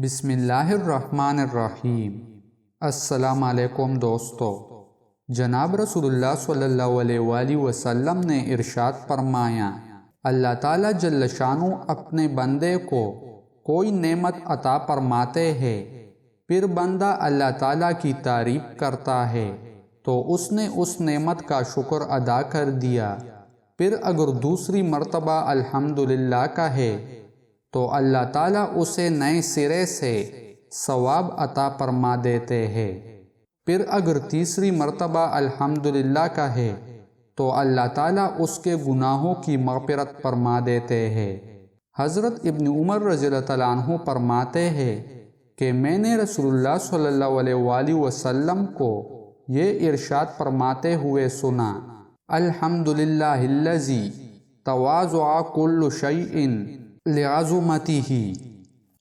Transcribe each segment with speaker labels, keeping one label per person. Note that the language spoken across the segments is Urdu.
Speaker 1: بسم اللہ الرحمن الرحیم۔ السلام علیکم دوستو۔ جناب رسول اللہ صلی اللہ علیہ وآلہ وسلم نے ارشاد فرمایا، اللہ تعالیٰ جل شانہ اپنے بندے کو کوئی نعمت عطا فرماتے ہیں، پھر بندہ اللہ تعالیٰ کی تعریف کرتا ہے تو اس نے اس نعمت کا شکر ادا کر دیا، پھر اگر دوسری مرتبہ الحمدللہ کہے تو اللہ تعالیٰ اسے نئے سرے سے ثواب عطا فرما دیتے ہیں، پھر اگر تیسری مرتبہ الحمدللہ کہے تو اللہ تعالیٰ اس کے گناہوں کی مغفرت فرما دیتے ہیں۔ حضرت ابن عمر رضی اللہ تعالیٰ عنہ فرماتے ہیں کہ میں نے رسول اللہ صلی اللہ علیہ وآلہ وسلم کو یہ ارشاد فرماتے ہوئے سنا، الحمدللہ الذی تواضع کل شیء لعظمتہ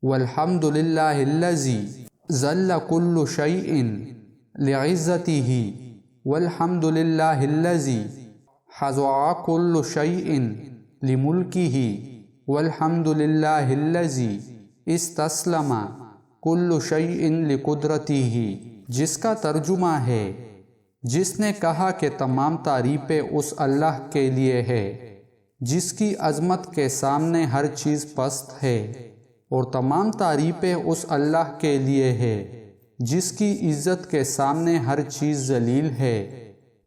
Speaker 1: والحمدللہ الذی ذل کل شیء لعزتہ والحمدللہ الذی خضع کل شیء لملکہ والحمدللہ الذی استسلم کل شیء لقدرتہ، جس کا ترجمہ ہے، جس نے کہا کہ تمام تعریفیں اس اللہ کے لیے ہے جس کی عظمت کے سامنے ہر چیز پست ہے، اور تمام تعریفیں اس اللہ کے لیے ہے جس کی عزت کے سامنے ہر چیز ذلیل ہے۔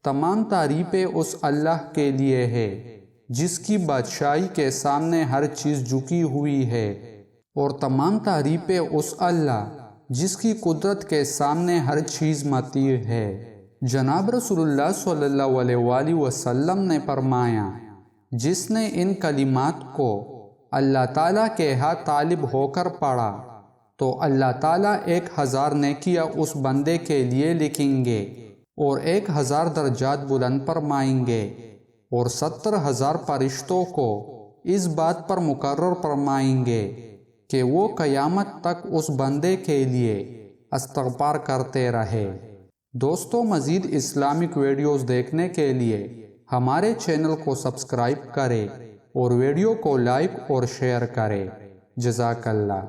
Speaker 1: تمام تعریفیں اس اللہ کے لیے ہے جس کی بادشاہی کے سامنے ہر چیز جھکی ہوئی ہے، اور تمام تعریفیں اس اللہ جس کی قدرت کے سامنے ہر چیز مطیع ہے۔ جناب رسول اللہ صلی اللہ علیہ وآلہ وسلم نے فرمایا، جس نے ان کلمات کو اللہ تعالیٰ کے ہاں طالب ہو کر پڑھا تو اللہ تعالیٰ 1000 نیکیاں اس بندے کے لیے لکھیں گے اور 1000 درجات بلند فرمائیں گے، اور 70,000 فرشتوں کو اس بات پر مقرر فرمائیں گے کہ وہ قیامت تک اس بندے کے لیے استغفار کرتے رہے۔ دوستو، مزید اسلامک ویڈیوز دیکھنے کے لیے ہمارے چینل کو سبسکرائب کریں اور ویڈیو کو لائک اور شیئر کریں۔ جزاک اللہ۔